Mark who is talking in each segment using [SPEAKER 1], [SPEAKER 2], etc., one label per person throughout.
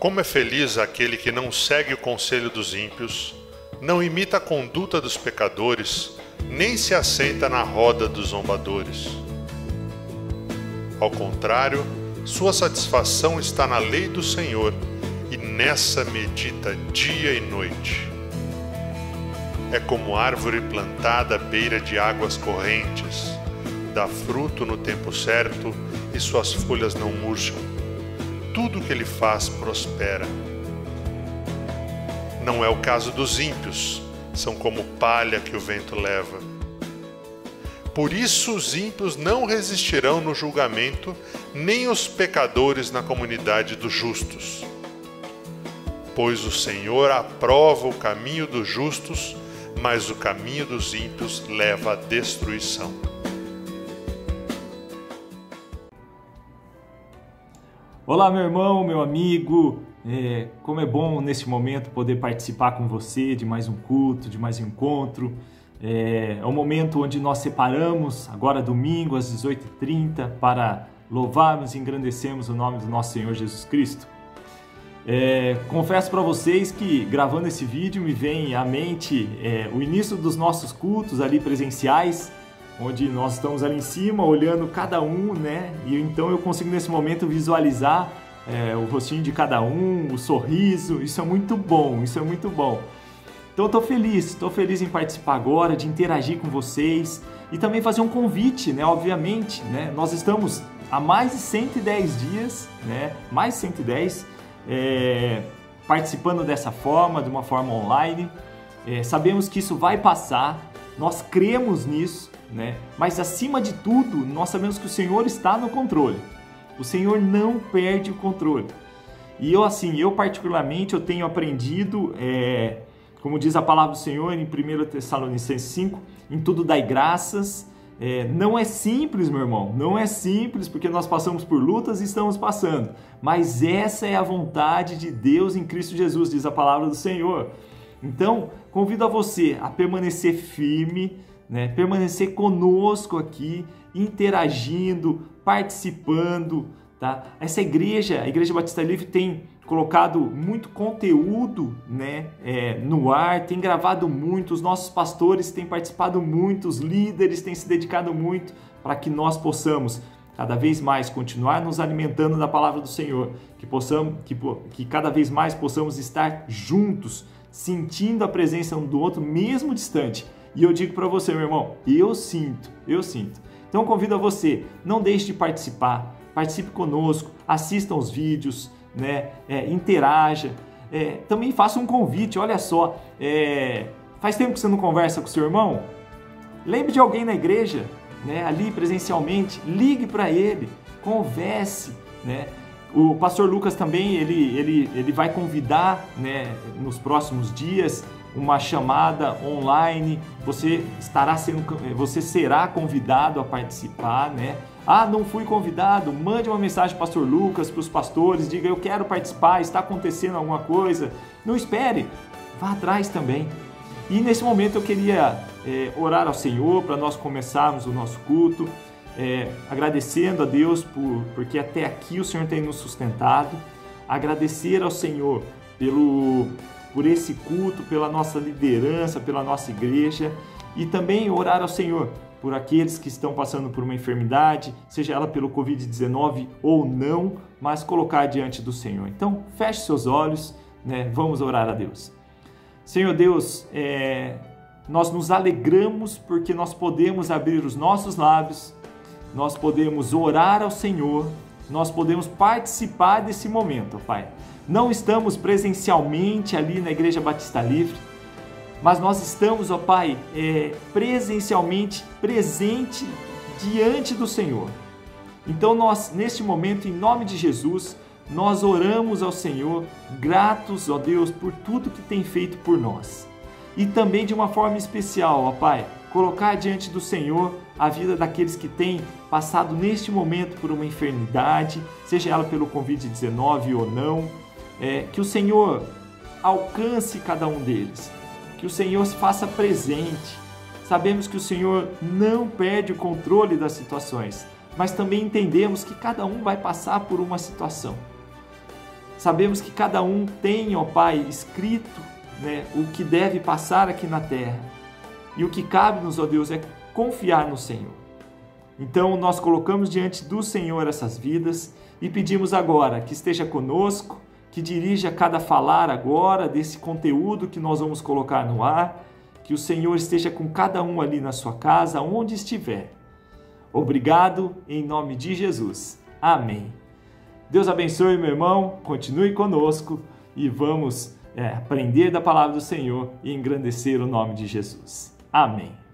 [SPEAKER 1] Como é feliz aquele que não segue o conselho dos ímpios, não imita a conduta dos pecadores, nem se assenta na roda dos zombadores. Ao contrário, sua satisfação está na lei do Senhor, e nessa medita dia e noite. É como árvore plantada à beira de águas correntes, dá fruto no tempo certo e suas folhas não murcham. Tudo que ele faz prospera. Não é o caso dos ímpios, são como palha que o vento leva. Por isso os ímpios não resistirão no julgamento, nem os pecadores na comunidade dos justos. Pois o Senhor aprova o caminho dos justos, mas o caminho dos ímpios leva à destruição.
[SPEAKER 2] Olá, meu irmão, meu amigo, como é bom nesse momento poder participar com você de mais um culto, de mais um encontro. É um momento onde nós separamos, agora domingo às 18h30, para louvarmos e engrandecermos o nome do nosso Senhor Jesus Cristo. Confesso para vocês que gravando esse vídeo me vem à mente o início dos nossos cultos ali presenciais, onde nós estamos ali em cima olhando cada um, né? E então eu consigo nesse momento visualizar o rostinho de cada um, o sorriso. Isso é muito bom, isso é muito bom. Então estou feliz em participar agora, de interagir com vocês e também fazer um convite, né? Obviamente, né? Nós estamos há mais de 110 dias, né? Mais de 110, participando dessa forma, de uma forma online. Sabemos que isso vai passar, nós cremos nisso, né? Mas acima de tudo, nós sabemos que o Senhor está no controle. O Senhor não perde o controle. E eu particularmente, eu tenho aprendido, como diz a palavra do Senhor em 1 Tessalonicenses 5, em tudo dai graças. Não é simples, meu irmão, não é simples, porque nós passamos por lutas e estamos passando. Mas essa é a vontade de Deus em Cristo Jesus, diz a palavra do Senhor. Então, convido a você a permanecer firme, né? Permanecer conosco aqui, interagindo, participando, tá? Essa igreja, a Igreja Batista Livre, tem colocado muito conteúdo, né, no ar, tem gravado muito, os nossos pastores têm participado muito, os líderes têm se dedicado muito para que nós possamos cada vez mais continuar nos alimentando da palavra do Senhor, que cada vez mais possamos estar juntos, sentindo a presença um do outro, mesmo distante. E eu digo para você, meu irmão, eu sinto. Então eu convido a você, não deixe de participar, participe conosco, assista os vídeos, né? Interaja. Também faça um convite, olha só, faz tempo que você não conversa com o seu irmão? Lembre de alguém na igreja, né? Ali presencialmente, ligue para ele, converse, né? O pastor Lucas também, ele vai convidar, né, nos próximos dias, uma chamada online. Você será convidado a participar, né? Não fui convidado? Mande uma mensagem para o pastor Lucas, para os pastores, diga: eu quero participar, está acontecendo alguma coisa. Não espere, vá atrás também. E nesse momento eu queria orar ao Senhor para nós começarmos o nosso culto, agradecendo a Deus porque até aqui o Senhor tem nos sustentado, agradecer ao Senhor por esse culto, pela nossa liderança, pela nossa igreja, e também orar ao Senhor por aqueles que estão passando por uma enfermidade, seja ela pelo Covid-19 ou não, mas colocar diante do Senhor. Então, feche seus olhos, né? Vamos orar a Deus. Senhor Deus, nós nos alegramos porque nós podemos abrir os nossos lábios, nós podemos orar ao Senhor, nós podemos participar desse momento, Pai. Não estamos presencialmente ali na Igreja Batista Livre, mas nós estamos, ó Pai, presencialmente presente diante do Senhor. Então nós, neste momento, em nome de Jesus, nós oramos ao Senhor, gratos, ó Deus, por tudo que tem feito por nós. E também de uma forma especial, ó Pai, colocar diante do Senhor a vida daqueles que têm passado neste momento por uma enfermidade, seja ela pelo Covid-19 ou não, que o Senhor alcance cada um deles, que o Senhor se faça presente. Sabemos que o Senhor não perde o controle das situações, mas também entendemos que cada um vai passar por uma situação. Sabemos que cada um tem, ó Pai, escrito, né, o que deve passar aqui na terra. E o que cabe-nos, ó Deus, é confiar no Senhor. Então, nós colocamos diante do Senhor essas vidas e pedimos agora que esteja conosco, que dirija cada falar agora desse conteúdo que nós vamos colocar no ar, que o Senhor esteja com cada um ali na sua casa, onde estiver. Obrigado, em nome de Jesus. Amém. Deus abençoe, meu irmão, continue conosco e vamos aprender da palavra do Senhor e engrandecer o nome de Jesus. Amém.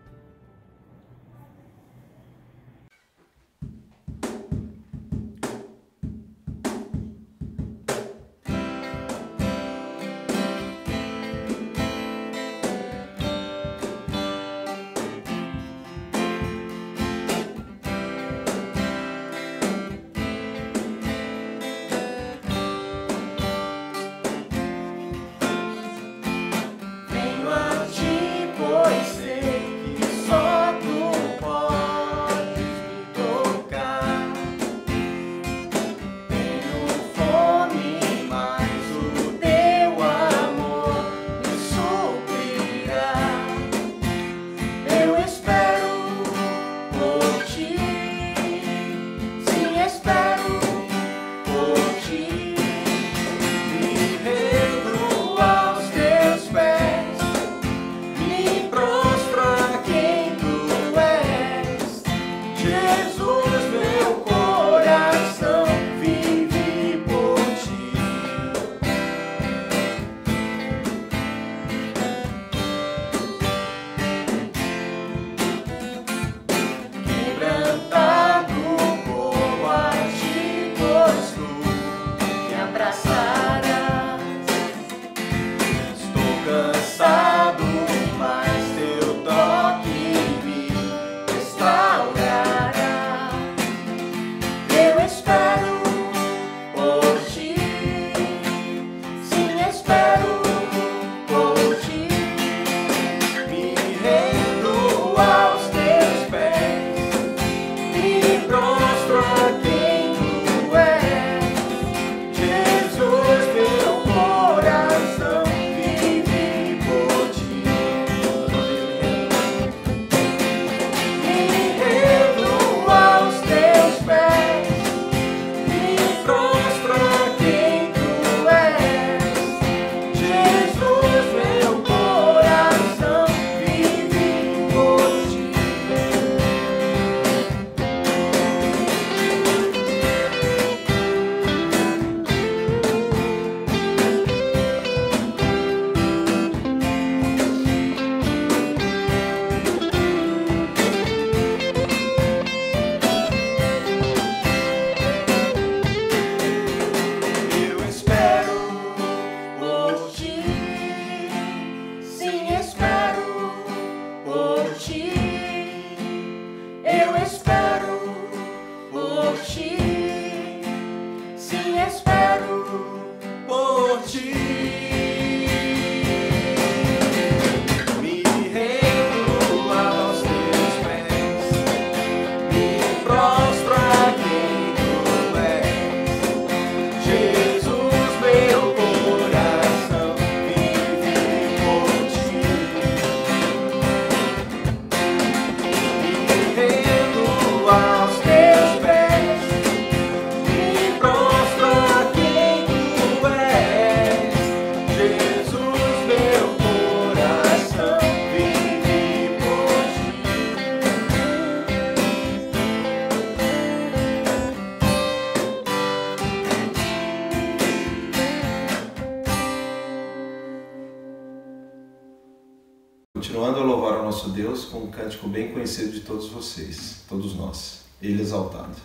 [SPEAKER 3] Continuando a louvar ao nosso Deus com um cântico bem conhecido de todos vocês, todos nós, Ele exaltado.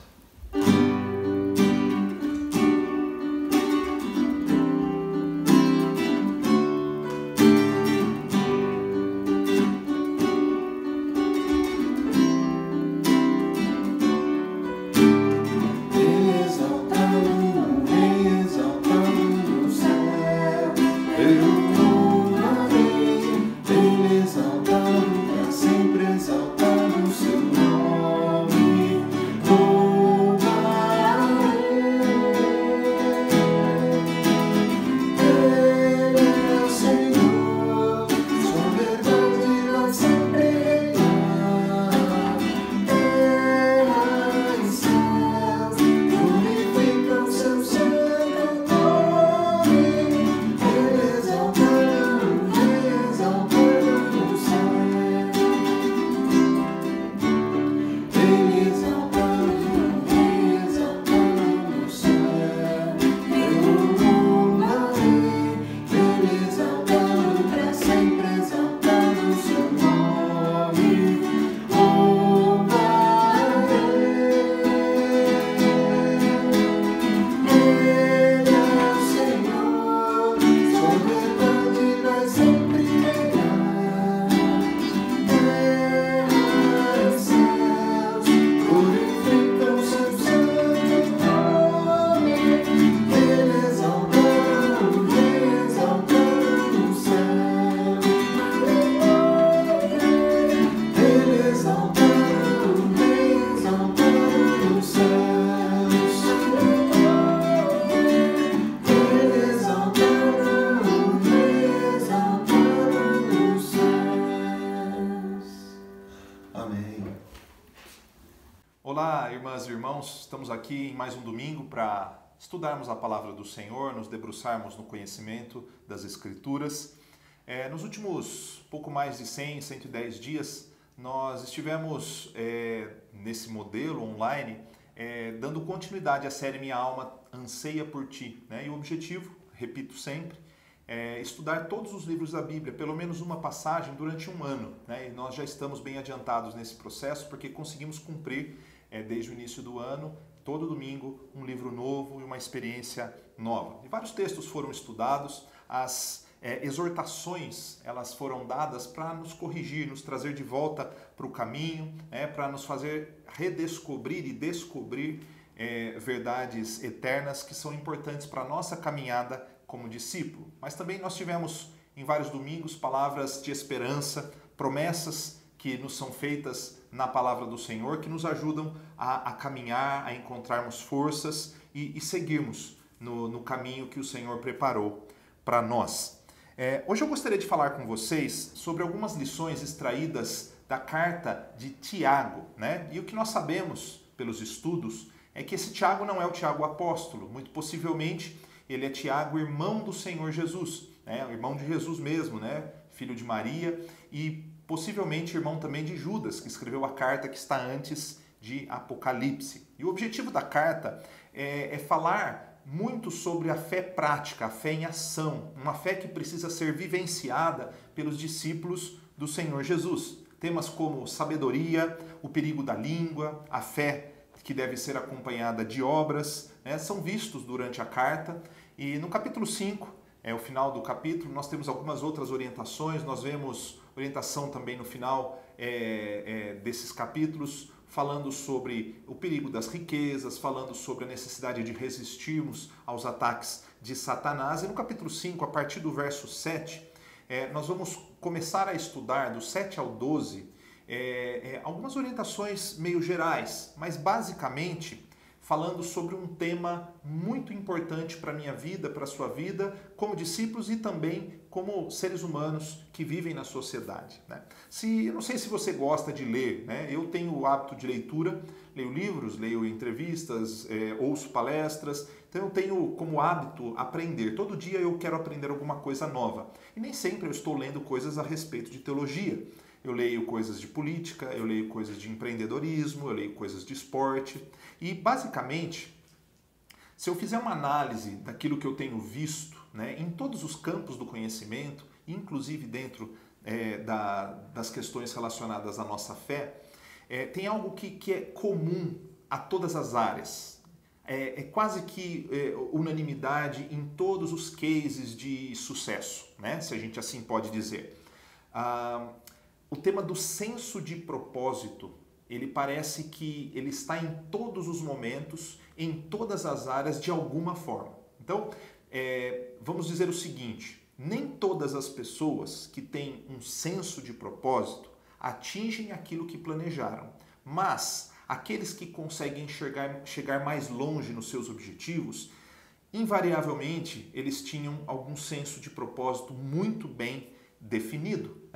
[SPEAKER 4] Sempre exaltado o seu nome. Olá, irmãs e irmãos, estamos aqui em mais um domingo para estudarmos a palavra do Senhor, nos debruçarmos no conhecimento das Escrituras. Nos últimos pouco mais de 100, 110 dias, nós estivemos nesse modelo online dando continuidade à série Minha Alma Anseia por Ti. E o objetivo, repito sempre, é estudar todos os livros da Bíblia, pelo menos uma passagem durante um ano. E nós já estamos bem adiantados nesse processo porque conseguimos cumprir desde o início do ano, todo domingo, um livro novo e uma experiência nova. E vários textos foram estudados, as exortações elas foram dadas para nos corrigir, nos trazer de volta para o caminho, para nos fazer redescobrir e descobrir verdades eternas que são importantes para a nossa caminhada como discípulo. Mas também nós tivemos em vários domingos palavras de esperança, promessas que nos são feitas na palavra do Senhor, que nos ajudam a caminhar, a encontrarmos forças e seguirmos no caminho que o Senhor preparou para nós. Hoje eu gostaria de falar com vocês sobre algumas lições extraídas da carta de Tiago. E o que nós sabemos pelos estudos é que esse Tiago não é o Tiago apóstolo, muito possivelmente ele é Tiago, irmão do Senhor Jesus, irmão de Jesus mesmo, filho de Maria e possivelmente irmão também de Judas, que escreveu a carta que está antes de Apocalipse. E o objetivo da carta é falar muito sobre a fé prática, a fé em ação, uma fé que precisa ser vivenciada pelos discípulos do Senhor Jesus. Temas como sabedoria, o perigo da língua, a fé que deve ser acompanhada de obras, são vistos durante a carta. E no capítulo 5, o final do capítulo, nós temos algumas outras orientações, nós vemos orientação também no final desses capítulos, falando sobre o perigo das riquezas, falando sobre a necessidade de resistirmos aos ataques de Satanás. E no capítulo 5, a partir do verso 7, nós vamos começar a estudar do 7 ao 12, algumas orientações meio gerais, mas basicamente falando sobre um tema muito importante para a minha vida, para a sua vida, como discípulos e também como seres humanos que vivem na sociedade. Eu não sei se você gosta de ler, eu tenho o hábito de leitura, leio livros, leio entrevistas, ouço palestras, então eu tenho como hábito aprender. Todo dia eu quero aprender alguma coisa nova e nem sempre eu estou lendo coisas a respeito de teologia. Eu leio coisas de política, eu leio coisas de empreendedorismo, eu leio coisas de esporte. E, basicamente, se eu fizer uma análise daquilo que eu tenho visto em todos os campos do conhecimento, inclusive dentro das questões relacionadas à nossa fé, tem algo que é comum a todas as áreas. É quase que unanimidade em todos os cases de sucesso, se a gente assim pode dizer. O tema do senso de propósito, ele parece que ele está em todos os momentos, em todas as áreas, de alguma forma. Então, vamos dizer o seguinte, nem todas as pessoas que têm um senso de propósito atingem aquilo que planejaram, mas aqueles que conseguem chegar mais longe nos seus objetivos, invariavelmente, eles tinham algum senso de propósito muito bem definido.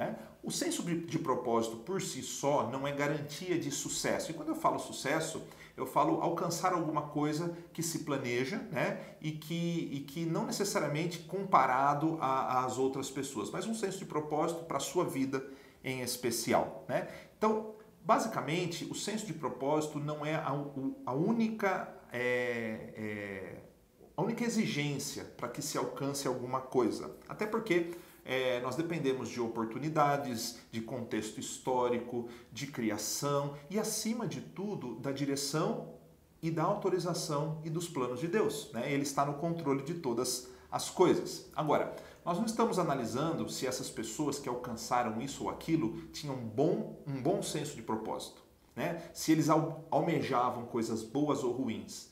[SPEAKER 4] O senso de propósito por si só não é garantia de sucesso. E quando eu falo sucesso, eu falo alcançar alguma coisa que se planeja e que não necessariamente comparado às outras pessoas, mas um senso de propósito para a sua vida em especial. Então, basicamente, o senso de propósito não é a única exigência para que se alcance alguma coisa. Até porque nós dependemos de oportunidades, de contexto histórico, de criação e, acima de tudo, da direção e da autorização e dos planos de Deus. Ele está no controle de todas as coisas. Agora, nós não estamos analisando se essas pessoas que alcançaram isso ou aquilo tinham um bom senso de propósito, se eles almejavam coisas boas ou ruins.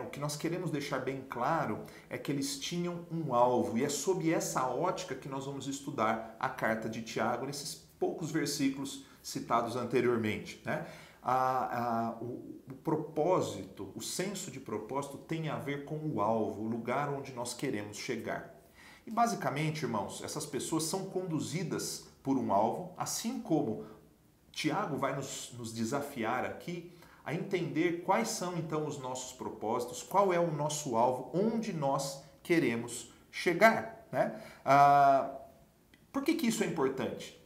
[SPEAKER 4] O que nós queremos deixar bem claro é que eles tinham um alvo, e é sob essa ótica que nós vamos estudar a carta de Tiago, nesses poucos versículos citados anteriormente. O propósito, o senso de propósito tem a ver com o alvo, o lugar onde nós queremos chegar. E basicamente, irmãos, essas pessoas são conduzidas por um alvo, assim como Tiago vai nos desafiar aqui a entender quais são então os nossos propósitos, qual é o nosso alvo, onde nós queremos chegar, né? Por que isso é importante?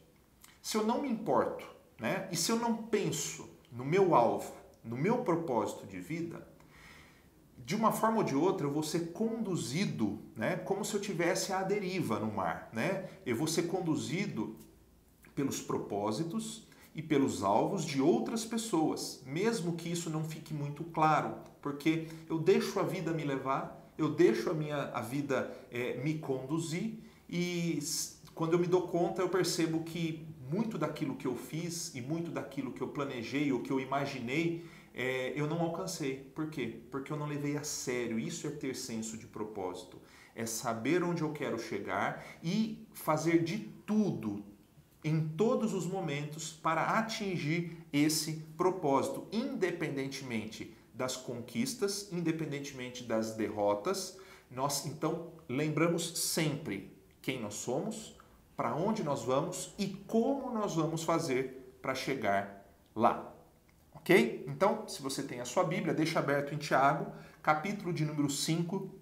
[SPEAKER 4] Se eu não me importo, né? E se eu não penso no meu alvo, no meu propósito de vida, de uma forma ou de outra eu vou ser conduzido, né? Como se eu tivesse à deriva no mar, né? Eu vou ser conduzido pelos propósitos e pelos alvos de outras pessoas, mesmo que isso não fique muito claro, porque eu deixo a vida me levar, eu deixo a vida me conduzir, e quando eu me dou conta eu percebo que muito daquilo que eu fiz e muito daquilo que eu planejei ou que eu imaginei, eu não alcancei. Por quê? Porque eu não levei a sério. Isso é ter senso de propósito, é saber onde eu quero chegar e fazer de tudo, em todos os momentos, para atingir esse propósito, independentemente das conquistas, independentemente das derrotas. Nós, então, lembramos sempre quem nós somos, para onde nós vamos e como nós vamos fazer para chegar lá. Ok? Então, se você tem a sua Bíblia, deixa aberto em Tiago, capítulo de número 5.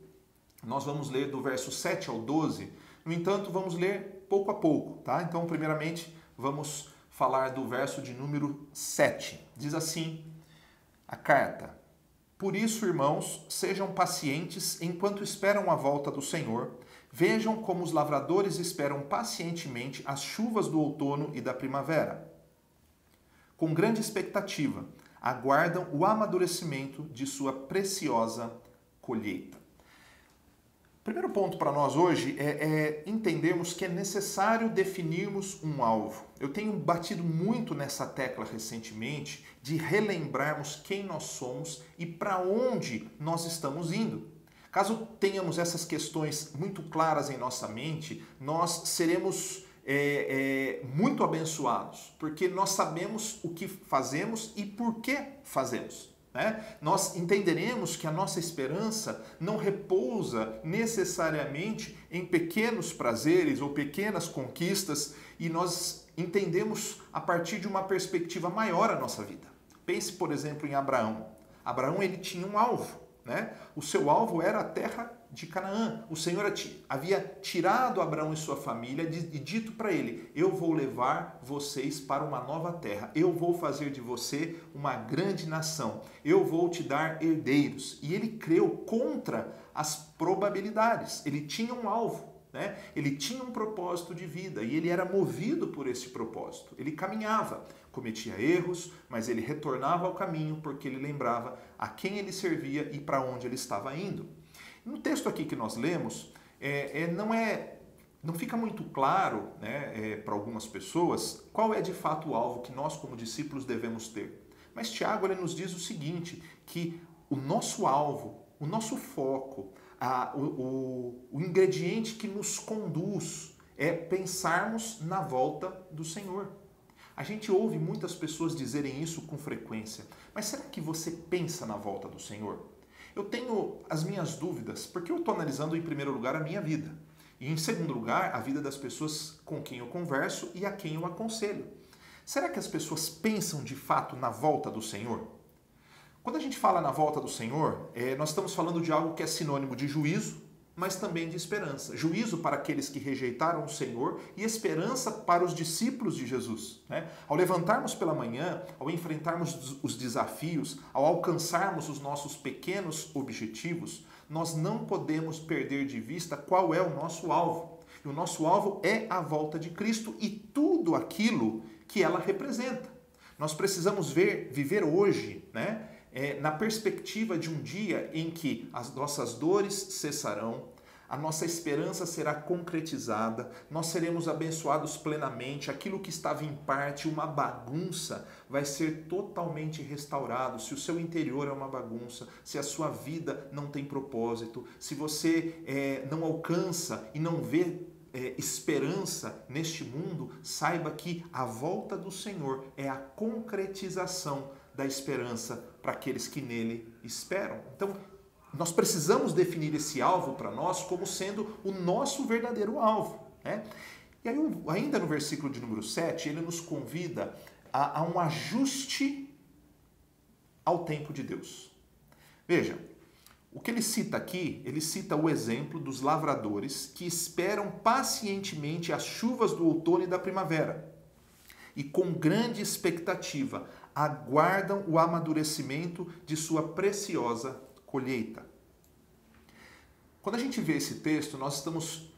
[SPEAKER 4] Nós vamos ler do verso 7 ao 12. No entanto, vamos ler pouco a pouco, tá? Então, primeiramente, vamos falar do verso de número 7. Diz assim a carta: Por isso, irmãos, sejam pacientes enquanto esperam a volta do Senhor. Vejam como os lavradores esperam pacientemente as chuvas do outono e da primavera. Com grande expectativa, aguardam o amadurecimento de sua preciosa colheita. O primeiro ponto para nós hoje é entendermos que é necessário definirmos um alvo. Eu tenho batido muito nessa tecla recentemente de relembrarmos quem nós somos e para onde nós estamos indo. Caso tenhamos essas questões muito claras em nossa mente, nós seremos muito abençoados, porque nós sabemos o que fazemos e por que fazemos, né? Nós entenderemos que a nossa esperança não repousa necessariamente em pequenos prazeres ou pequenas conquistas, e nós entendemos a partir de uma perspectiva maior a nossa vida. Pense, por exemplo, em Abraão. Abraão, ele tinha um alvo, né? O seu alvo era a terra de Canaã. O Senhor havia tirado Abraão e sua família e dito para ele: eu vou levar vocês para uma nova terra, eu vou fazer de você uma grande nação, eu vou te dar herdeiros. E ele creu contra as probabilidades. Ele tinha um alvo, né? Ele tinha um propósito de vida e ele era movido por esse propósito. Ele caminhava, cometia erros, mas ele retornava ao caminho porque ele lembrava a quem ele servia e para onde ele estava indo. No texto aqui que nós lemos, não fica muito claro, né, para algumas pessoas qual é de fato o alvo que nós como discípulos devemos ter. Mas Tiago, ele nos diz o seguinte, que o nosso alvo, o nosso foco, o ingrediente que nos conduz é pensarmos na volta do Senhor. A gente ouve muitas pessoas dizerem isso com frequência, mas será que você pensa na volta do Senhor? Eu tenho as minhas dúvidas, porque eu estou analisando em primeiro lugar a minha vida e em segundo lugar a vida das pessoas com quem eu converso e a quem eu aconselho. Será que as pessoas pensam de fato na volta do Senhor? Quando a gente fala na volta do Senhor, nós estamos falando de algo que é sinônimo de juízo, mas também de esperança. Juízo para aqueles que rejeitaram o Senhor e esperança para os discípulos de Jesus, né? Ao levantarmos pela manhã, ao enfrentarmos os desafios, ao alcançarmos os nossos pequenos objetivos, nós não podemos perder de vista qual é o nosso alvo. E o nosso alvo é a volta de Cristo e tudo aquilo que ela representa. Nós precisamos viver hoje, né? Na perspectiva de um dia em que as nossas dores cessarão, a nossa esperança será concretizada, nós seremos abençoados plenamente, aquilo que estava em parte uma bagunça vai ser totalmente restaurado. Se o seu interior é uma bagunça, se a sua vida não tem propósito, se você não alcança e não vê esperança neste mundo, saiba que a volta do Senhor é a concretização da esperança para aqueles que nele esperam. Então, nós precisamos definir esse alvo para nós como sendo o nosso verdadeiro alvo, né? E aí, ainda no versículo de número 7, ele nos convida a um ajuste ao tempo de Deus. Veja, o que ele cita aqui, ele cita o exemplo dos lavradores que esperam pacientemente as chuvas do outono e da primavera e com grande expectativa aguardam o amadurecimento de sua preciosa colheita. Quando a gente vê esse texto, nós estamos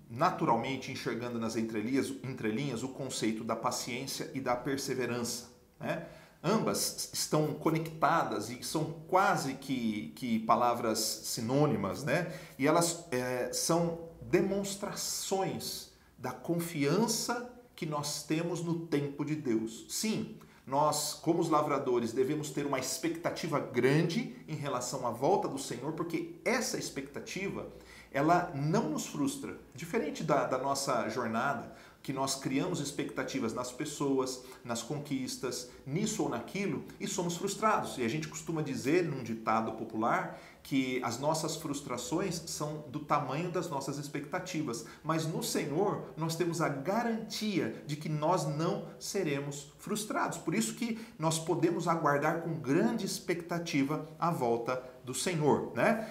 [SPEAKER 4] naturalmente enxergando nas entrelinhas o conceito da paciência e da perseverança, né? Ambas estão conectadas e são quase que palavras sinônimas, né? E elas são demonstrações da confiança que nós temos no tempo de Deus. Sim, nós, como os lavradores, devemos ter uma expectativa grande em relação à volta do Senhor, porque essa expectativa, ela não nos frustra. Diferente da nossa jornada, que nós criamos expectativas nas pessoas, nas conquistas, nisso ou naquilo, e somos frustrados. E a gente costuma dizer, num ditado popular, que as nossas frustrações são do tamanho das nossas expectativas. Mas no Senhor, nós temos a garantia de que nós não seremos frustrados. Por isso que nós podemos aguardar com grande expectativa a volta do Senhor, né?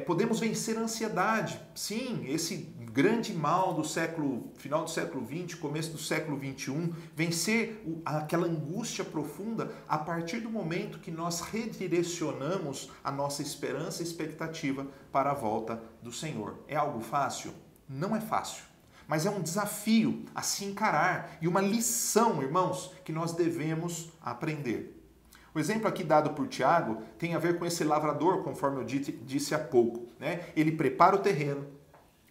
[SPEAKER 4] Podemos vencer a ansiedade. Sim, esse grande mal do final do século XX, começo do século XXI, vencer aquela angústia profunda a partir do momento que nós redirecionamos a nossa esperança e expectativa para a volta do Senhor. É algo fácil? Não é fácil. Mas é um desafio a se encarar e uma lição, irmãos, que nós devemos aprender. O exemplo aqui dado por Tiago tem a ver com esse lavrador, conforme eu disse há pouco, né? Ele prepara o terreno,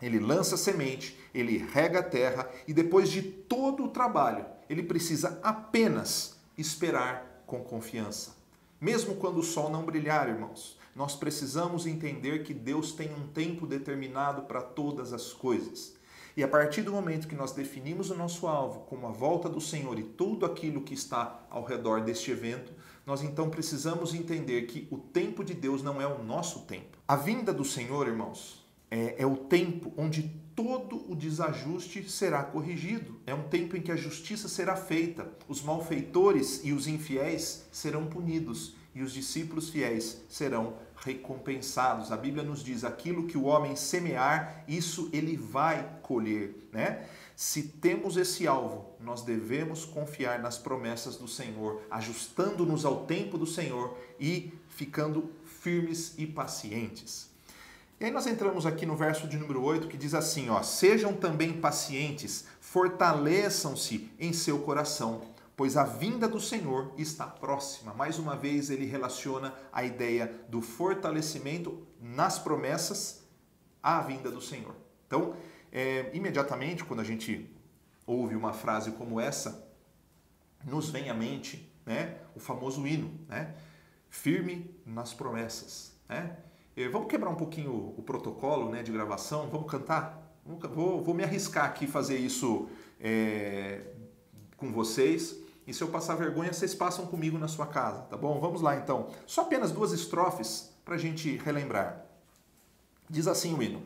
[SPEAKER 4] ele lança a semente, ele rega a terra e depois de todo o trabalho, ele precisa apenas esperar com confiança. Mesmo quando o sol não brilhar, irmãos, nós precisamos entender que Deus tem um tempo determinado para todas as coisas. E a partir do momento que nós definimos o nosso alvo como a volta do Senhor e tudo aquilo que está ao redor deste evento, nós então precisamos entender que o tempo de Deus não é o nosso tempo. A vinda do Senhor, irmãos, é o tempo onde todo o desajuste será corrigido. É um tempo em que a justiça será feita, os malfeitores e os infiéis serão punidos e os discípulos fiéis serão recompensados. A Bíblia nos diz, aquilo que o homem semear, isso ele vai colher, né? Se temos esse alvo, nós devemos confiar nas promessas do Senhor, ajustando-nos ao tempo do Senhor e ficando firmes e pacientes. E aí nós entramos aqui no verso de número 8, que diz assim, ó, sejam também pacientes, fortaleçam-se em seu coração, pois a vinda do Senhor está próxima. Mais uma vez ele relaciona a ideia do fortalecimento nas promessas à vinda do Senhor. Então, imediatamente quando a gente ouve uma frase como essa, nos vem à mente, né, o famoso hino, né, firme nas promessas, né? Vamos quebrar um pouquinho o protocolo, né, de gravação, vamos cantar? Vou me arriscar aqui fazer isso com vocês. E se eu passar vergonha, vocês passam comigo na sua casa, tá bom? Vamos lá então. Só apenas 2 estrofes para a gente relembrar. Diz assim o hino.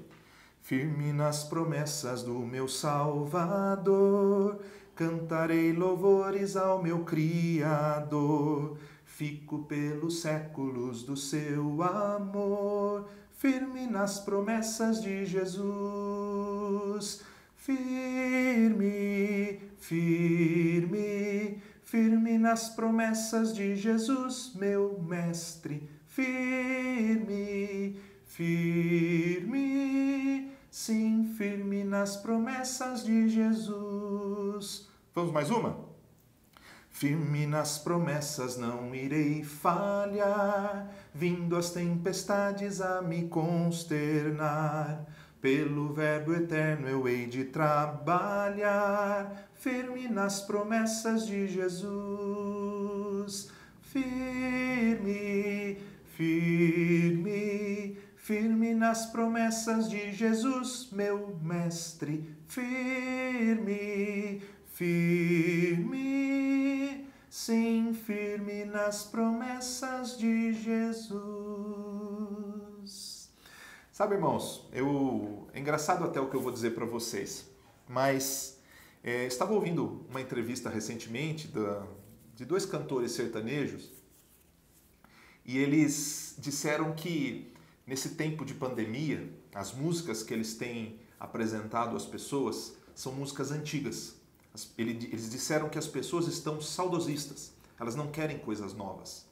[SPEAKER 4] Firme nas promessas do meu Salvador, cantarei louvores ao meu Criador. Fico pelos séculos do seu amor, firme nas promessas de Jesus. Firme, firme, firme nas promessas de Jesus, meu mestre. Firme, firme, sim, firme nas promessas de Jesus. Vamos mais uma? Firme nas promessas não irei falhar, vindo as tempestades a me consternar. Pelo verbo eterno eu hei de trabalhar, firme nas promessas de Jesus. Firme, firme, firme nas promessas de Jesus, meu mestre. Firme, firme, sim, firme nas promessas de Jesus. Sabe, irmãos, é engraçado até o que eu vou dizer para vocês, mas estava ouvindo uma entrevista recentemente de 2 cantores sertanejos e eles disseram que nesse tempo de pandemia, as músicas que eles têm apresentado às pessoas são músicas antigas. Eles disseram que as pessoas estão saudosistas, elas não querem coisas novas.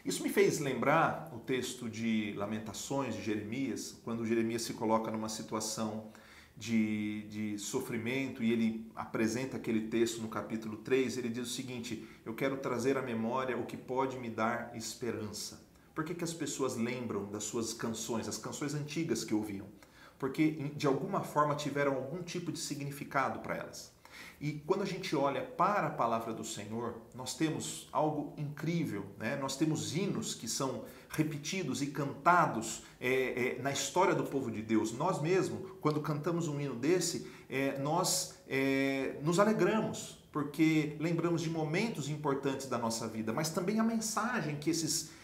[SPEAKER 4] Isso me fez lembrar o texto de Lamentações de Jeremias, quando Jeremias se coloca numa situação de sofrimento e ele apresenta aquele texto no capítulo 3, ele diz o seguinte: eu quero trazer à memória o que pode me dar esperança. Por que as pessoas lembram das suas canções, as canções antigas que ouviam? Porque de alguma forma tiveram algum tipo de significado para elas. E quando a gente olha para a palavra do Senhor, nós temos algo incrível, né? Nós temos hinos que são repetidos e cantados na história do povo de Deus. Nós mesmos, quando cantamos um hino desse, nós nos alegramos, porque lembramos de momentos importantes da nossa vida, mas também a mensagem que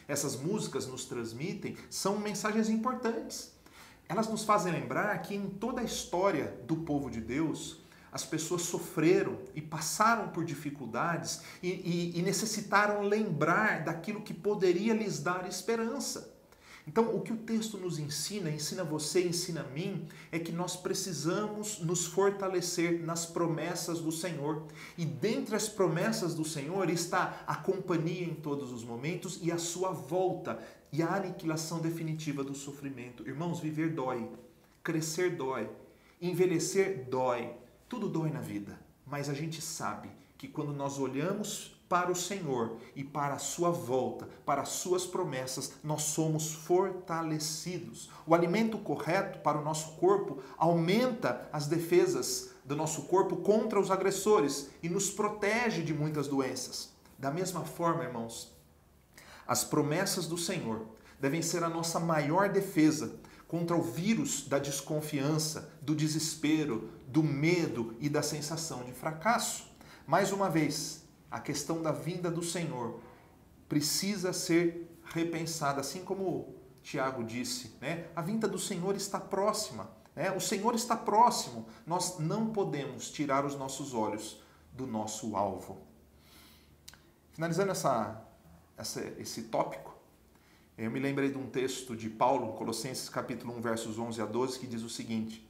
[SPEAKER 4] essas músicas nos transmitem são mensagens importantes. Elas nos fazem lembrar que em toda a história do povo de Deus, as pessoas sofreram e passaram por dificuldades e necessitaram lembrar daquilo que poderia lhes dar esperança. Então, o que o texto nos ensina você, ensina a mim, é que nós precisamos nos fortalecer nas promessas do Senhor. E dentre as promessas do Senhor está a companhia em todos os momentos e a sua volta e a aniquilação definitiva do sofrimento. Irmãos, viver dói, crescer dói, envelhecer dói. Tudo dói na vida, mas a gente sabe que quando nós olhamos para o Senhor e para a sua volta, para as suas promessas, nós somos fortalecidos. O alimento correto para o nosso corpo aumenta as defesas do nosso corpo contra os agressores e nos protege de muitas doenças. Da mesma forma, irmãos, as promessas do Senhor devem ser a nossa maior defesa contra o vírus da desconfiança, do desespero, do medo e da sensação de fracasso. Mais uma vez, a questão da vinda do Senhor precisa ser repensada, assim como Tiago disse, né? A vinda do Senhor está próxima, né? O Senhor está próximo. Nós não podemos tirar os nossos olhos do nosso alvo. Finalizando esse tópico, eu me lembrei de um texto de Paulo, Colossenses capítulo 1, versos 11 a 12, que diz o seguinte: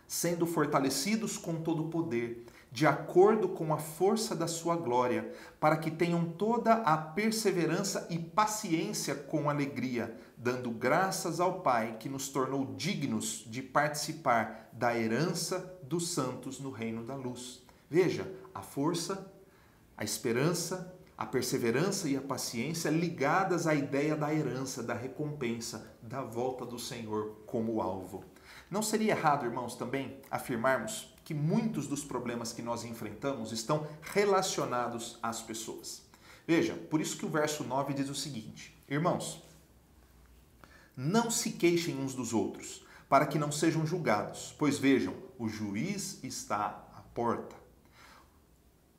[SPEAKER 4] sendo fortalecidos com todo o poder, de acordo com a força da sua glória, para que tenham toda a perseverança e paciência com alegria, dando graças ao Pai que nos tornou dignos de participar da herança dos santos no reino da luz. Veja, a força, a esperança, a perseverança e a paciência ligadas à ideia da herança, da recompensa, da volta do Senhor como alvo. Não seria errado, irmãos, também afirmarmos que muitos dos problemas que nós enfrentamos estão relacionados às pessoas. Veja, por isso que o verso 9 diz o seguinte: irmãos, não se queixem uns dos outros, para que não sejam julgados, pois vejam, o juiz está à porta.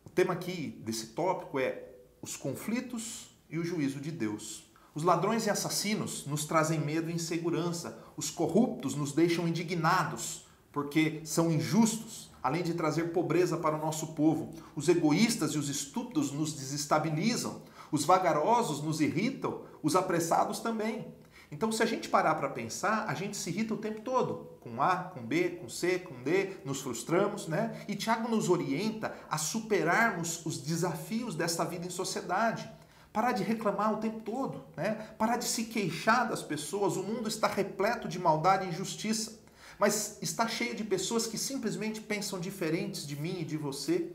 [SPEAKER 4] O tema aqui desse tópico é os conflitos e o juízo de Deus. Os ladrões e assassinos nos trazem medo e insegurança. Os corruptos nos deixam indignados, porque são injustos, além de trazer pobreza para o nosso povo. Os egoístas e os estúpidos nos desestabilizam. Os vagarosos nos irritam, os apressados também. Então, se a gente parar para pensar, a gente se irrita o tempo todo. Com A, com B, com C, com D, nos frustramos, né? E Tiago nos orienta a superarmos os desafios desta vida em sociedade. Parar de reclamar o tempo todo, né? Parar de se queixar das pessoas. O mundo está repleto de maldade e injustiça, mas está cheio de pessoas que simplesmente pensam diferentes de mim e de você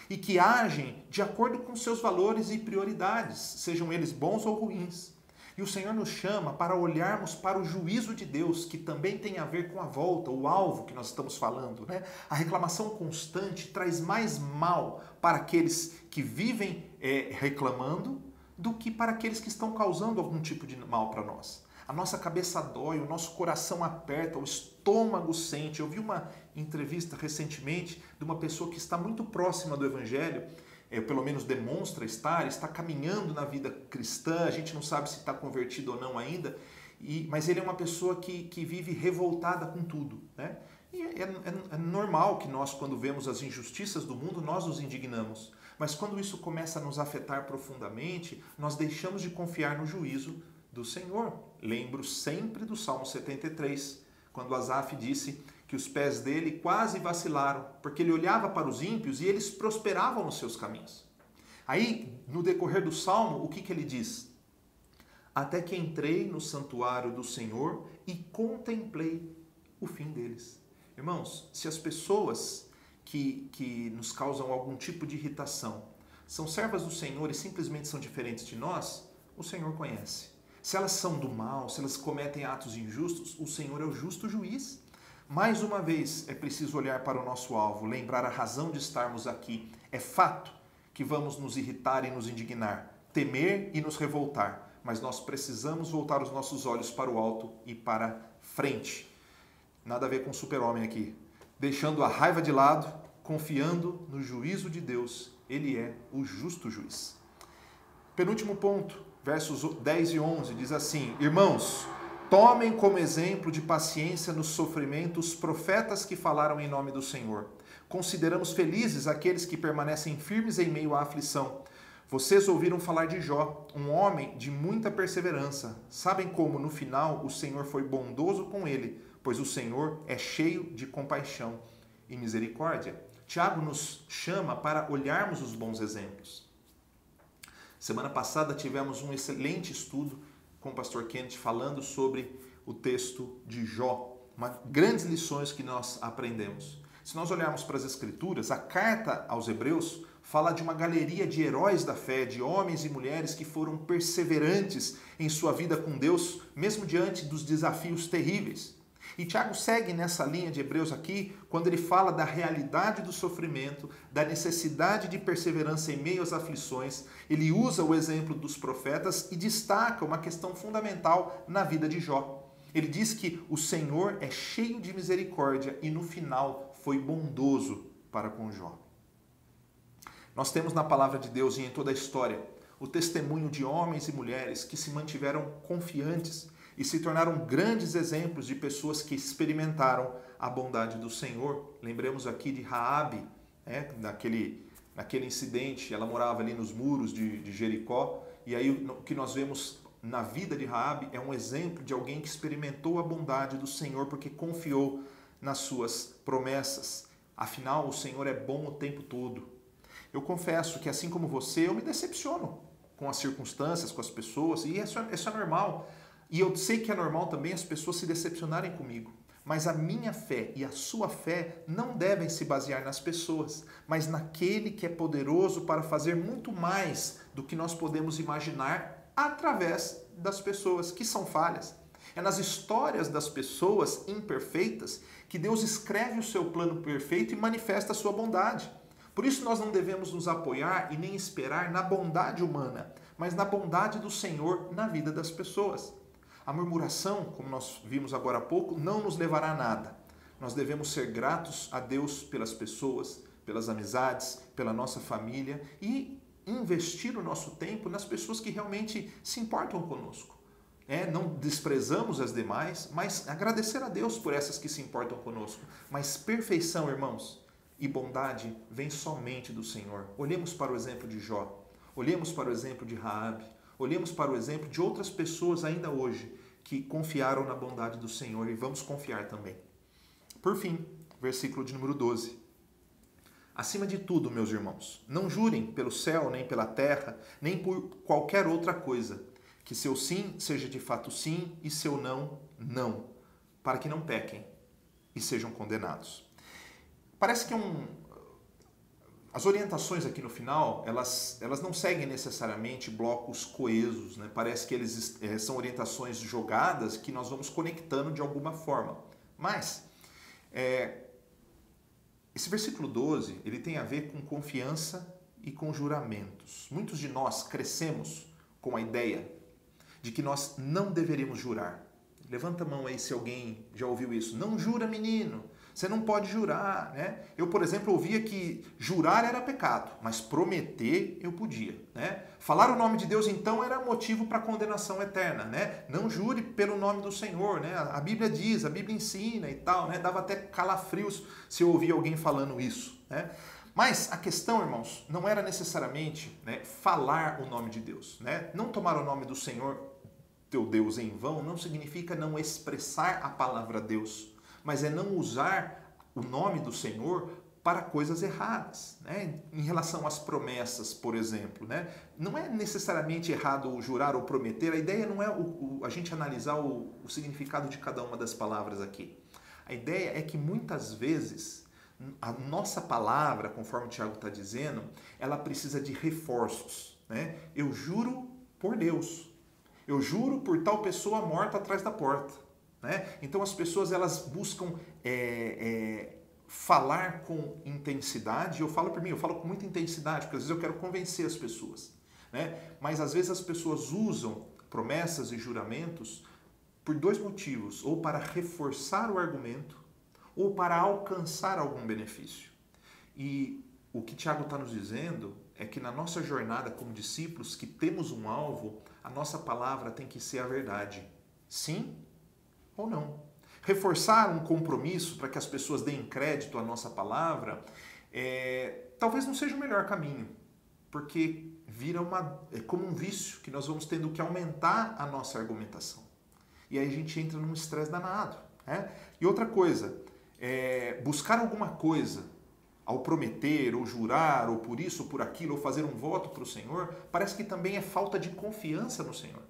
[SPEAKER 4] e que agem de acordo com seus valores e prioridades, sejam eles bons ou ruins. E o Senhor nos chama para olharmos para o juízo de Deus, que também tem a ver com a volta, o alvo que nós estamos falando, né? A reclamação constante traz mais mal para aqueles que vivem reclamando do que para aqueles que estão causando algum tipo de mal para nós. A nossa cabeça dói, o nosso coração aperta, o estômago sente. Eu vi uma entrevista recentemente de uma pessoa que está muito próxima do Evangelho, pelo menos demonstra está caminhando na vida cristã, a gente não sabe se está convertido ou não ainda, mas ele é uma pessoa que vive revoltada com tudo, né? E é normal que nós, quando vemos as injustiças do mundo, nós nos indignamos. Mas quando isso começa a nos afetar profundamente, nós deixamos de confiar no juízo do Senhor. Lembro sempre do Salmo 73, quando Asaf disse que os pés dele quase vacilaram, porque ele olhava para os ímpios e eles prosperavam nos seus caminhos. Aí, no decorrer do Salmo, o que ele diz? Até que entrei no santuário do Senhor e contemplei o fim deles. Irmãos, se as pessoas que nos causam algum tipo de irritação são servas do Senhor e simplesmente são diferentes de nós, o Senhor conhece. Se elas são do mal, se elas cometem atos injustos, o Senhor é o justo juiz. Mais uma vez, é preciso olhar para o nosso alvo, lembrar a razão de estarmos aqui. É fato que vamos nos irritar e nos indignar, temer e nos revoltar, mas nós precisamos voltar os nossos olhos para o alto e para frente. Nada a ver com super-homem aqui. Deixando a raiva de lado, confiando no juízo de Deus. Ele é o justo juiz. Penúltimo ponto, versos 10 e 11, diz assim: Irmãos, tomem como exemplo de paciência no sofrimento os profetas que falaram em nome do Senhor. Consideramos felizes aqueles que permanecem firmes em meio à aflição. Vocês ouviram falar de Jó, um homem de muita perseverança. Sabem como, no final, o Senhor foi bondoso com ele, pois o Senhor é cheio de compaixão e misericórdia. Tiago nos chama para olharmos os bons exemplos. Semana passada tivemos um excelente estudo com o pastor Kenneth falando sobre o texto de Jó. Grandes lições que nós aprendemos. Se nós olharmos para as Escrituras, a carta aos Hebreus fala de uma galeria de heróis da fé, de homens e mulheres que foram perseverantes em sua vida com Deus, mesmo diante dos desafios terríveis. E Tiago segue nessa linha de Hebreus aqui, quando ele fala da realidade do sofrimento, da necessidade de perseverança em meio às aflições. Ele usa o exemplo dos profetas e destaca uma questão fundamental na vida de Jó. Ele diz que o Senhor é cheio de misericórdia e no final foi bondoso para com Jó. Nós temos na palavra de Deus e em toda a história o testemunho de homens e mulheres que se mantiveram confiantes e se tornaram grandes exemplos de pessoas que experimentaram a bondade do Senhor. Lembremos aqui de Raabe, naquele incidente, ela morava ali nos muros de Jericó, e aí o que nós vemos na vida de Raabe é um exemplo de alguém que experimentou a bondade do Senhor porque confiou nas suas promessas. Afinal, o Senhor é bom o tempo todo. Eu confesso que, assim como você, eu me decepciono com as circunstâncias, com as pessoas, e isso é normal. E eu sei que é normal também as pessoas se decepcionarem comigo. Mas a minha fé e a sua fé não devem se basear nas pessoas, mas naquele que é poderoso para fazer muito mais do que nós podemos imaginar através das pessoas que são falhas. É nas histórias das pessoas imperfeitas que Deus escreve o seu plano perfeito e manifesta a sua bondade. Por isso nós não devemos nos apoiar e nem esperar na bondade humana, mas na bondade do Senhor na vida das pessoas. A murmuração, como nós vimos agora há pouco, não nos levará a nada. Nós devemos ser gratos a Deus pelas pessoas, pelas amizades, pela nossa família e investir o nosso tempo nas pessoas que realmente se importam conosco. Não desprezamos as demais, mas agradecer a Deus por essas que se importam conosco. Mas perfeição, irmãos, e bondade vem somente do Senhor. Olhemos para o exemplo de Jó, olhemos para o exemplo de Raabe, olhemos para o exemplo de outras pessoas ainda hoje que confiaram na bondade do Senhor e vamos confiar também. Por fim, versículo de número 12. Acima de tudo, meus irmãos, não jurem pelo céu, nem pela terra, nem por qualquer outra coisa, que seu sim seja de fato sim e seu não, não, para que não pequem e sejam condenados. Parece que as orientações aqui no final, elas não seguem necessariamente blocos coesos, né? Parece que eles são orientações jogadas que nós vamos conectando de alguma forma. Mas, esse versículo 12, ele tem a ver com confiança e com juramentos. Muitos de nós crescemos com a ideia de que nós não deveríamos jurar. Levanta a mão aí se alguém já ouviu isso. Não jura, menino. Você não pode jurar, né? Eu, por exemplo, ouvia que jurar era pecado, mas prometer eu podia, né? Falar o nome de Deus, então, era motivo para condenação eterna, né? Não jure pelo nome do Senhor, né? A Bíblia diz, a Bíblia ensina e tal, né? Dava até calafrios se eu ouvia alguém falando isso, né? Mas a questão, irmãos, não era necessariamente, né, falar o nome de Deus, né? Não tomar o nome do Senhor, teu Deus, em vão, não significa não expressar a palavra Deus, mas é não usar o nome do Senhor para coisas erradas, né? Em relação às promessas, por exemplo, né? Não é necessariamente errado jurar ou prometer, a ideia não é a gente analisar o significado de cada uma das palavras aqui. A ideia é que muitas vezes a nossa palavra, conforme o Tiago está dizendo, ela precisa de reforços, né? Eu juro por Deus, eu juro por tal pessoa morta atrás da porta, né? Então as pessoas elas buscam falar com intensidade. Eu falo por mim, eu falo com muita intensidade, porque às vezes eu quero convencer as pessoas, né? Mas às vezes as pessoas usam promessas e juramentos por dois motivos, ou para reforçar o argumento, ou para alcançar algum benefício. E o que Tiago está nos dizendo é que na nossa jornada como discípulos, que temos um alvo, a nossa palavra tem que ser a verdade. Sim ou não? Reforçar um compromisso para que as pessoas deem crédito à nossa palavra, talvez não seja o melhor caminho, porque vira como um vício que nós vamos tendo que aumentar a nossa argumentação. E aí a gente entra num estresse danado, né? E outra coisa, buscar alguma coisa ao prometer, ou jurar, ou por isso, ou por aquilo, ou fazer um voto para o Senhor, parece que também é falta de confiança no Senhor.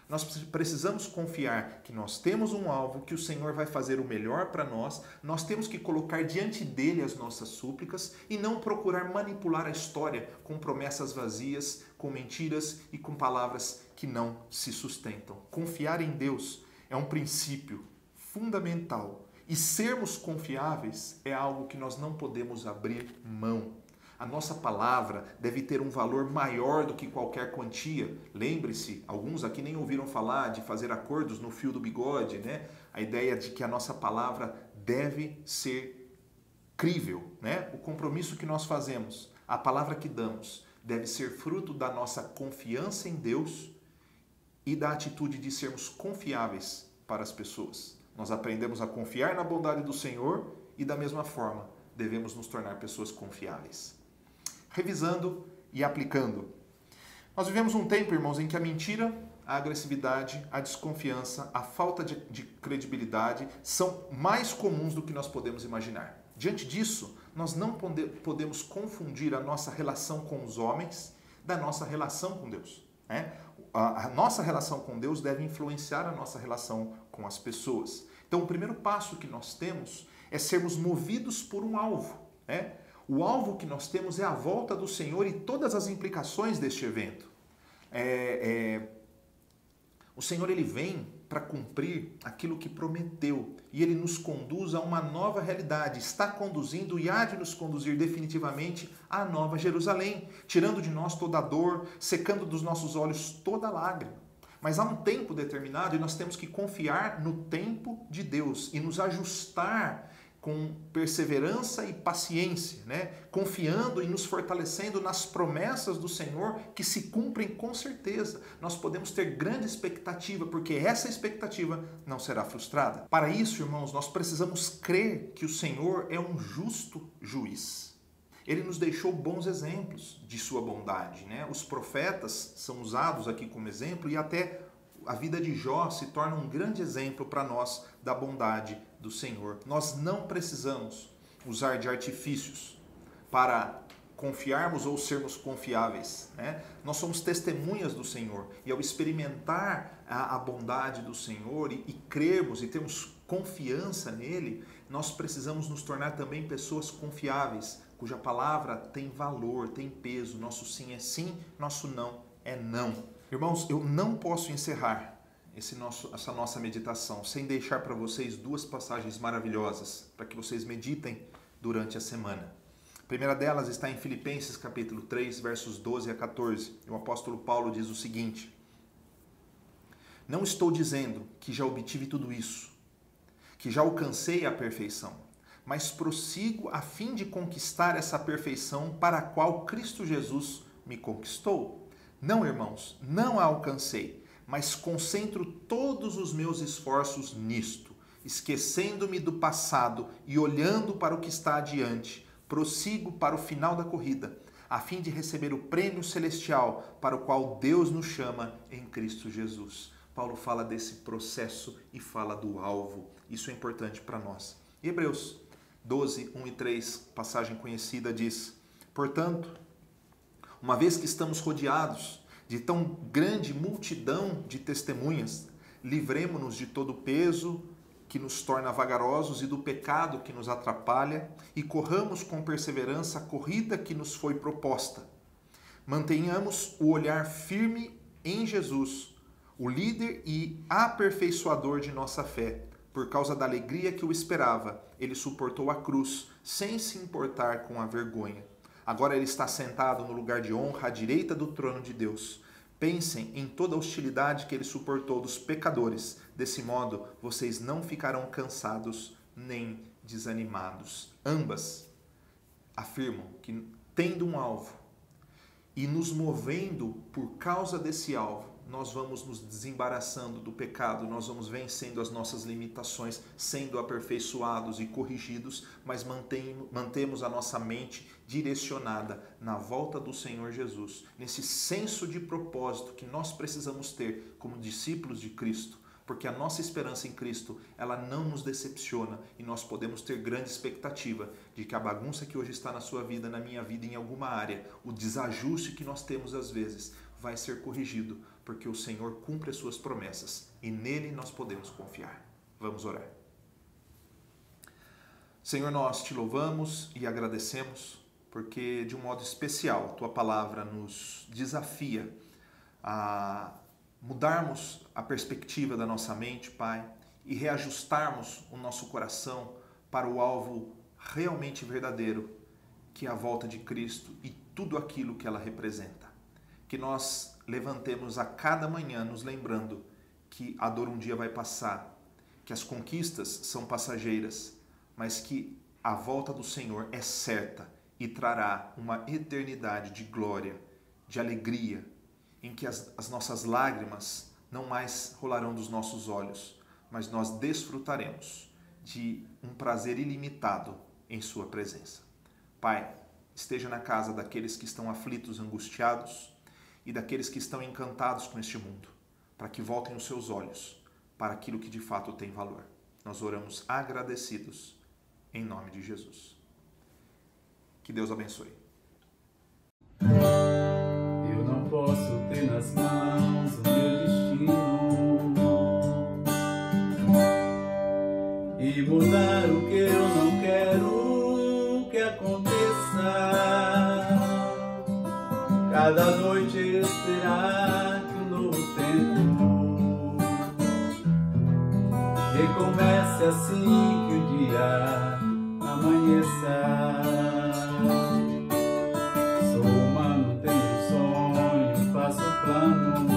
[SPEAKER 4] Nós precisamos confiar que nós temos um alvo, que o Senhor vai fazer o melhor para nós, nós temos que colocar diante dele as nossas súplicas e não procurar manipular a história com promessas vazias, com mentiras e com palavras que não se sustentam. Confiar em Deus é um princípio fundamental e sermos confiáveis é algo que nós não podemos abrir mão. A nossa palavra deve ter um valor maior do que qualquer quantia. Lembre-se, alguns aqui nem ouviram falar de fazer acordos no fio do bigode, né? A ideia de que a nossa palavra deve ser crível, né? O compromisso que nós fazemos, a palavra que damos, deve ser fruto da nossa confiança em Deus e da atitude de sermos confiáveis para as pessoas. Nós aprendemos a confiar na bondade do Senhor e, da mesma forma, devemos nos tornar pessoas confiáveis. Revisando e aplicando. Nós vivemos um tempo, irmãos, em que a mentira, a agressividade, a desconfiança, a falta de credibilidade são mais comuns do que nós podemos imaginar. Diante disso, nós não podemos confundir a nossa relação com os homens da nossa relação com Deus, né? A nossa relação com Deus deve influenciar a nossa relação com as pessoas. Então, o primeiro passo que nós temos é sermos movidos por um alvo, né? O alvo que nós temos é a volta do Senhor e todas as implicações deste evento. O Senhor ele vem para cumprir aquilo que prometeu e ele nos conduz a uma nova realidade. Está conduzindo e há de nos conduzir definitivamente à Nova Jerusalém, tirando de nós toda a dor, secando dos nossos olhos toda a lágrima. Mas há um tempo determinado e nós temos que confiar no tempo de Deus e nos ajustar com perseverança e paciência, né? Confiando e nos fortalecendo nas promessas do Senhor que se cumprem com certeza. Nós podemos ter grande expectativa, porque essa expectativa não será frustrada. Para isso, irmãos, nós precisamos crer que o Senhor é um justo juiz. Ele nos deixou bons exemplos de sua bondade, né? Os profetas são usados aqui como exemplo e até a vida de Jó se torna um grande exemplo para nós da bondade do Senhor. Nós não precisamos usar de artifícios para confiarmos ou sermos confiáveis, né? Nós somos testemunhas do Senhor e ao experimentar a bondade do Senhor e crermos e termos confiança nele, nós precisamos nos tornar também pessoas confiáveis, cuja palavra tem valor, tem peso. Nosso sim é sim, nosso não é não. Irmãos, eu não posso encerrar essa nossa meditação sem deixar para vocês duas passagens maravilhosas para que vocês meditem durante a semana. A primeira delas está em Filipenses capítulo 3, versos 12 a 14. O apóstolo Paulo diz o seguinte: não estou dizendo que já obtive tudo isso, que já alcancei a perfeição, mas prossigo a fim de conquistar essa perfeição para a qual Cristo Jesus me conquistou. Não, irmãos, não a alcancei, mas concentro todos os meus esforços nisto, esquecendo-me do passado e olhando para o que está adiante. prossigo para o final da corrida, a fim de receber o prêmio celestial para o qual Deus nos chama em Cristo Jesus. Paulo fala desse processo e fala do alvo. Isso é importante para nós. Hebreus 12, 1 e 3, passagem conhecida, diz: portanto, uma vez que estamos rodeados de tão grande multidão de testemunhas, livremo-nos de todo o peso que nos torna vagarosos e do pecado que nos atrapalha e corramos com perseverança a corrida que nos foi proposta. Mantenhamos o olhar firme em Jesus, o líder e aperfeiçoador de nossa fé. Por causa da alegria que o esperava, ele suportou a cruz, sem se importar com a vergonha. Agora ele está sentado no lugar de honra à direita do trono de Deus. Pensem em toda a hostilidade que ele suportou dos pecadores. Desse modo, vocês não ficarão cansados nem desanimados. Ambas afirmam que, tendo um alvo e nos movendo por causa desse alvo, nós vamos nos desembaraçando do pecado, nós vamos vencendo as nossas limitações, sendo aperfeiçoados e corrigidos, mas mantemos a nossa mente direcionada na volta do Senhor Jesus, nesse senso de propósito que nós precisamos ter como discípulos de Cristo, porque a nossa esperança em Cristo, ela não nos decepciona e nós podemos ter grande expectativa de que a bagunça que hoje está na sua vida, na minha vida, em alguma área, o desajuste que nós temos às vezes, vai ser corrigido, porque o Senhor cumpre as suas promessas e nele nós podemos confiar. Vamos orar. Senhor, nós te louvamos e agradecemos, porque de um modo especial a tua palavra nos desafia a mudarmos a perspectiva da nossa mente, Pai, e reajustarmos o nosso coração para o alvo realmente verdadeiro, que é a volta de Cristo e tudo aquilo que ela representa. Que nós levantemos a cada manhã nos lembrando que a dor um dia vai passar, que as conquistas são passageiras, mas que a volta do Senhor é certa e trará uma eternidade de glória, de alegria, em que as nossas lágrimas não mais rolarão dos nossos olhos, mas nós desfrutaremos de um prazer ilimitado em sua presença. Pai, esteja na casa daqueles que estão aflitos, angustiados, e daqueles que estão encantados com este mundo, para que voltem os seus olhos para aquilo que de fato tem valor. Nós oramos agradecidos, em nome de Jesus. Que Deus abençoe.
[SPEAKER 5] Eu não posso ter nas mãos o meu destino e mudar o que eu não quero que aconteça. Cada noite esperar que um novo tempo recomece assim que o dia amanheça. Sou humano, tenho sonho, faço planos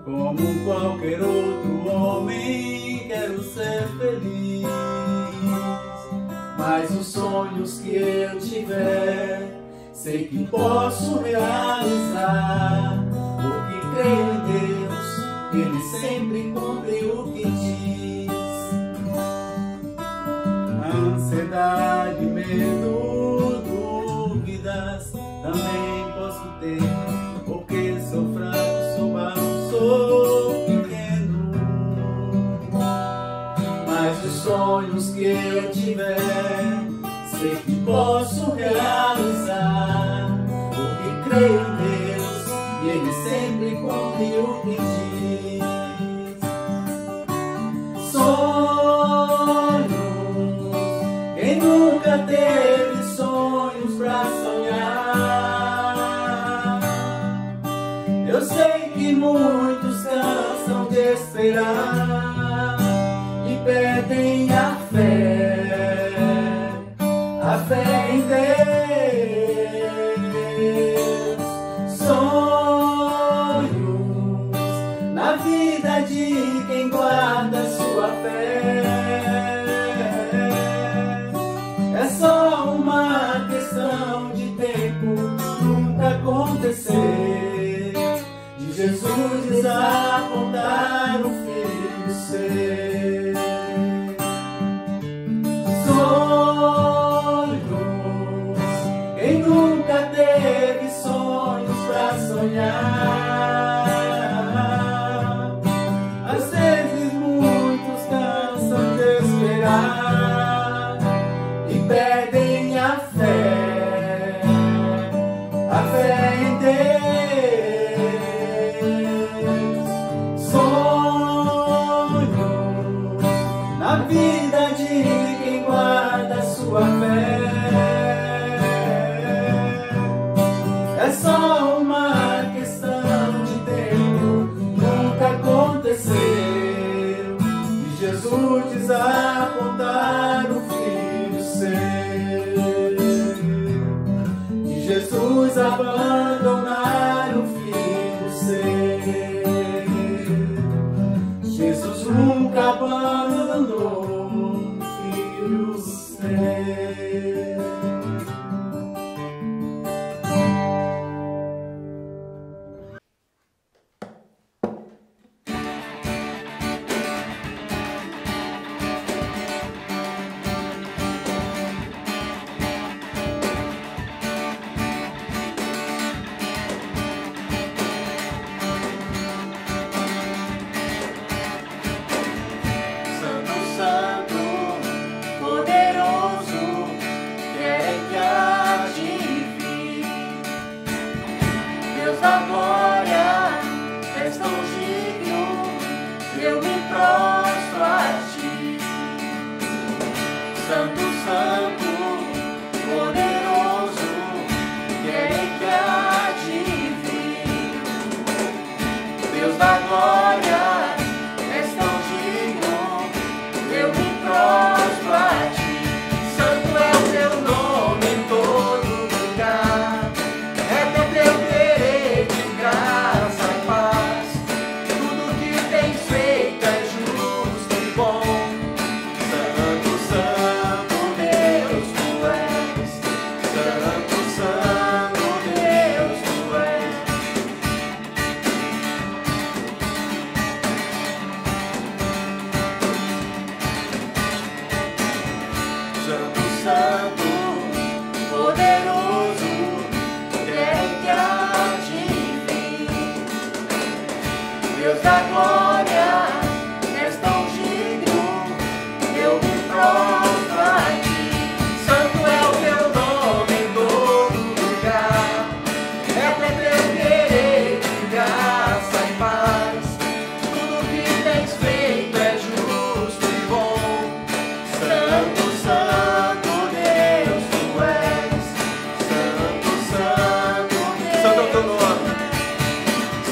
[SPEAKER 5] como qualquer outro homem, quero ser feliz. Mas os sonhos que eu tiver, sei que posso realizar, porque creio em Deus, Ele sempre cumpre o que diz. Ansiedade, medo, dúvidas também posso ter, porque sou fraco, sou baixo, sou pequeno. Mas os sonhos que eu tiver, sei que posso realizar, porque creio em Deus e Ele sempre cumpre o que diz. Sonhos, quem nunca teve sonhos pra sonhar? Eu sei que muitos cansam de esperar e perdem a fé em Deus. Sonhos na vida de quem guarda sua fé, é só uma questão de tempo, nunca acontecer, de Jesus desapontar o filho seu. sonhar. Às vezes muitos cansam de esperar e perdem a fé em Deus. Sonhos na vida de quem guarda sua fé. É só uma questão de tempo, nunca aconteceu de Jesus desapontar o filho seu, de Jesus abandonar o filho seu. Jesus nunca abandonou o filho seu.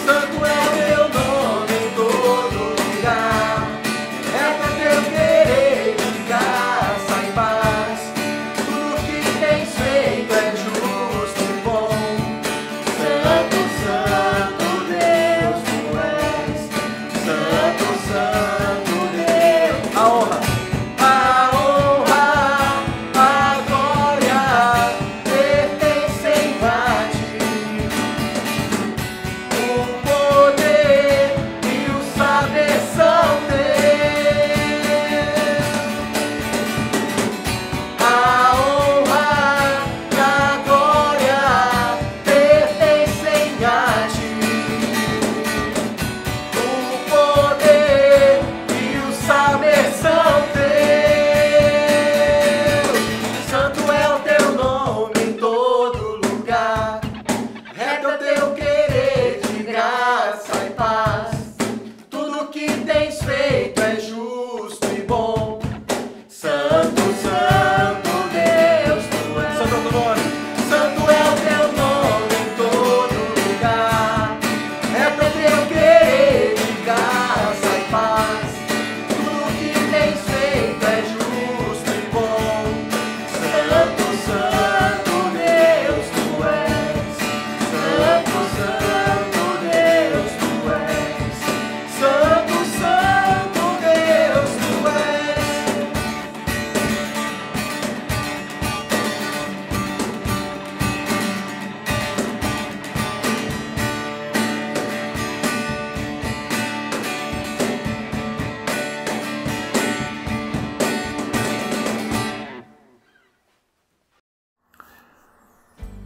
[SPEAKER 5] Santo é o teu nome em todo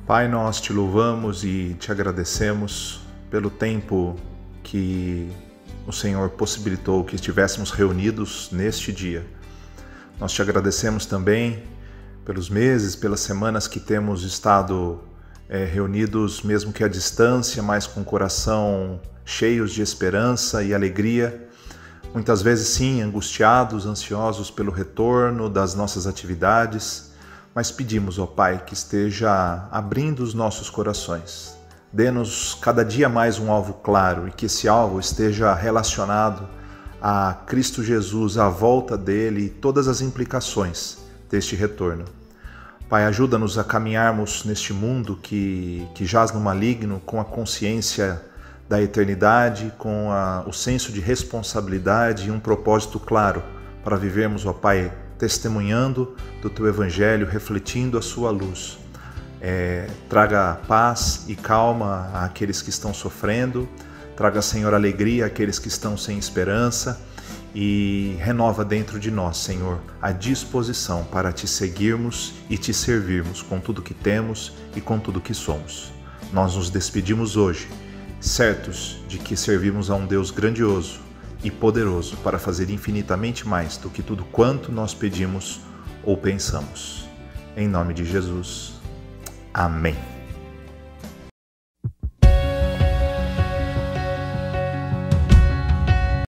[SPEAKER 4] Pai, nós te louvamos e te agradecemos pelo tempo que o Senhor possibilitou que estivéssemos reunidos neste dia. Nós te agradecemos também pelos meses, pelas semanas que temos estado reunidos, mesmo que à distância, mas com o coração cheios de esperança e alegria. Muitas vezes, sim, angustiados, ansiosos pelo retorno das nossas atividades, mas pedimos, ó Pai, que esteja abrindo os nossos corações. Dê-nos cada dia mais um alvo claro e que esse alvo esteja relacionado a Cristo Jesus, a volta dele e todas as implicações deste retorno. Pai, ajuda-nos a caminharmos neste mundo que jaz no maligno com a consciência da eternidade, com o senso de responsabilidade e um propósito claro para vivermos, ó Pai, testemunhando do Teu Evangelho, refletindo a Sua luz. Traga paz e calma àqueles que estão sofrendo, traga, Senhor, alegria àqueles que estão sem esperança e renova dentro de nós, Senhor, a disposição para Te seguirmos e Te servirmos com tudo que temos e com tudo que somos. Nós nos despedimos hoje, certos de que servimos a um Deus grandioso e poderoso para fazer infinitamente mais do que tudo quanto nós pedimos ou pensamos. Em nome de Jesus. Amém.